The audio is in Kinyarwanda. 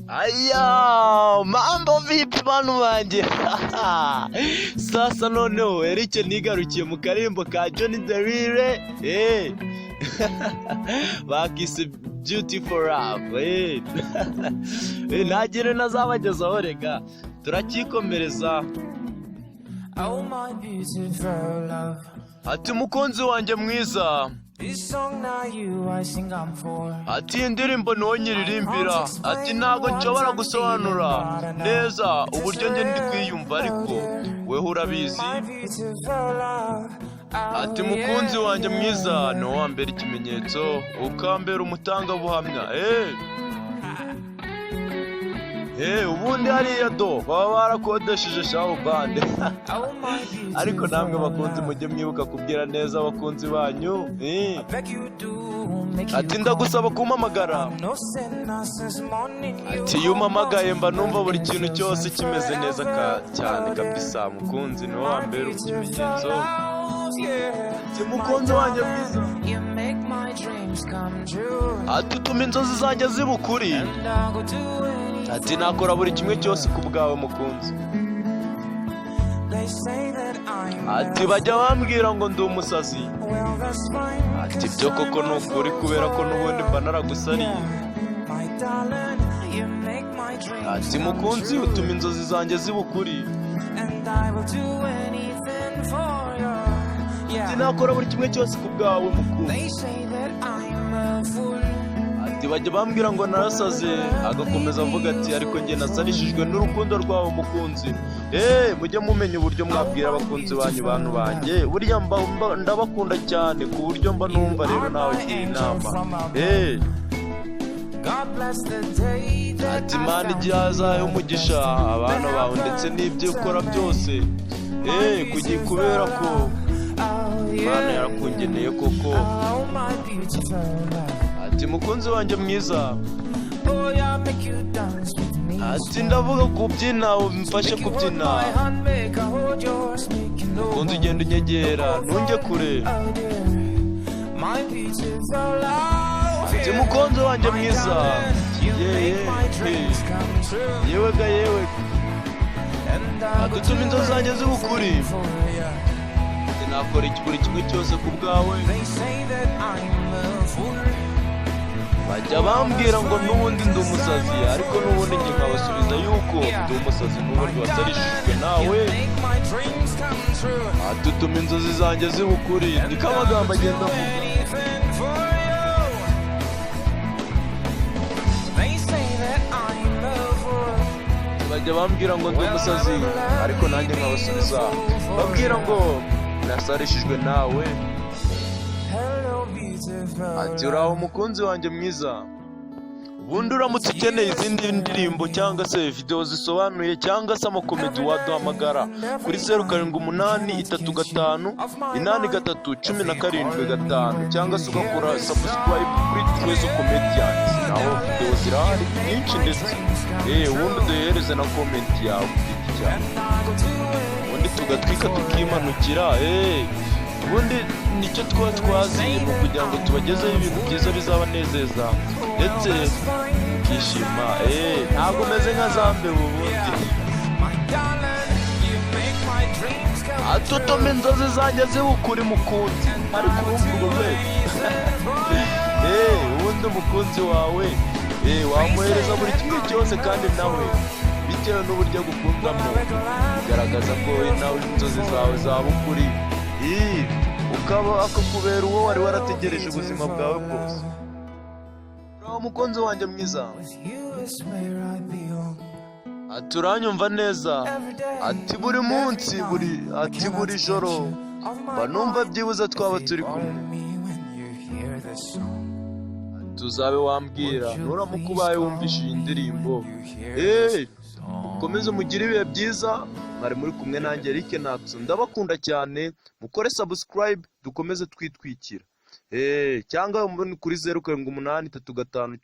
Aya, mambo vipi banu banje? Sasa noneho Eric nigarukiye mu karimbo ka Johnny Derire. Bakise Beautiful Love. Nagire nazabagezaho rega. Turakikomereza. Oh my beautiful love. Ati mukunzi wanjye mwiza. This song now you I sing I'm for. Ati indirimbo nonyiririmbira. Ati ntago nshobora gusobanura neza uburyo njye ndi kwiyumva ariko weho urabizi. Ati mukunzi wanjye mwiza no wambera ikimenyetso ukambera umutangabuhamya. Ubundi hariya do baba barakodesheje shaho bande. Ariko namwe bakunzi mujye mwibuka kubwira neza abakunzi banyu. Ati ndagusaba kumpamagara. Ati yumpamagaye mba numva buri kintu cyose kimeze neza cyane kabisa. Mukunzi no wambera ikimenyetso. Ati mukunzi wanjye mwiza. Ati utuma inzozi zanjye ziba ukuri. Ati nakora buri kimwe cyose ku bwawe mukunzi. Ati bajya bambwira ngo ndi umusazi. Ati byo koko ni ukuri kubera ko n'ubundi mba naragusariye. Ati mukunzi utuma inzozi zanjye ziba ukuri. Ati nakora buri kimwe cyose ku bwawe mukunzi. Ati bajya bambwira ngo narasaze agakomeza avuga ati ariko njye nasarishijwe n'urukundo rwawe mukunzi. Mujye mumenya uburyo mwabwira abakunzi banyu banjye burya ndabakunda cyane ku buryo mba numva rero nawe gira inama. Ati Imana igihe azaye umugisha abana bawe ndetse n'ibyo ukora byose. Kubera ko Imana yarakungeneye koko. Ati mukunzi wanjye mwiza. Ati ndavuga kubyina umfashe kubyina. Mukunzi ugenda unyegera ntunge kure. Ati mukunzi wanjye mwiza. Yewe ga yewe. Ati utuma inzozi zanjye ziba ukuri. Ati nakora buri kimwe cyose ku bwawe. Bajya bambwira ngo n'ubundi ndi umusazi ariko n'ubundi njye nkabasubiza yuko ndi umusazi n'ubundi wasarishijwe nawe. Ati utuma inzozi zanjye ziba ukuri. Niko amagambo agenda avuga. Bajya bambwira ngo ndi umusazi ariko nanjye nkabasubiza babwira ngo nasarishijwe nawe. Ati uraho mukunzi wanjye mwiza. Ubundi uramutse ukeneye izindi ndirimbo cyangwa se video zisobanuye cyangwa se amakomedi waduhamagara kuri 0785831075 cyangwa se ugakora subscribe kuri Trezo Comedians. Naho video zirahari nyinshi ndetse ubundi duhereze na comment yawe cyane. Ubundi tugatwika tukimanukira. Ubundi nicyo twazi mu kugira ngo tubagezeho ibintu byiza bizabanezeza ndetse kishima. Ntabwo meze nka zambe ubundi. Ati utuma inzozi zanjye ziba ukuri mukunzi ariko urumva urwo rwego. Ubundi umukunzi wawe wamuhereza buri kimwe cyose kandi nawe bitewe n'uburyo agukundamo bigaragaza ko nawe inzozi zawe zaba ukuri. Ukaba akakubera uwo wari warategereje ubuzima bwawe bwose. Uraho mukunzi wanjye mwiza. Ati uranyumva neza. Ati buri munsi buri joro mba numva byibuze twaba turi kumwe. Tuzabe wambwira nuramuka ubaye wumvishe iyi ndirimbo. Mukomeze mugire ibihe byiza. Mwari muri kumwe nanjye Eric Nakso. Ndabakunda cyane. Mukore subscribe dukomeze twitwikira. Cyangwa kuri 078351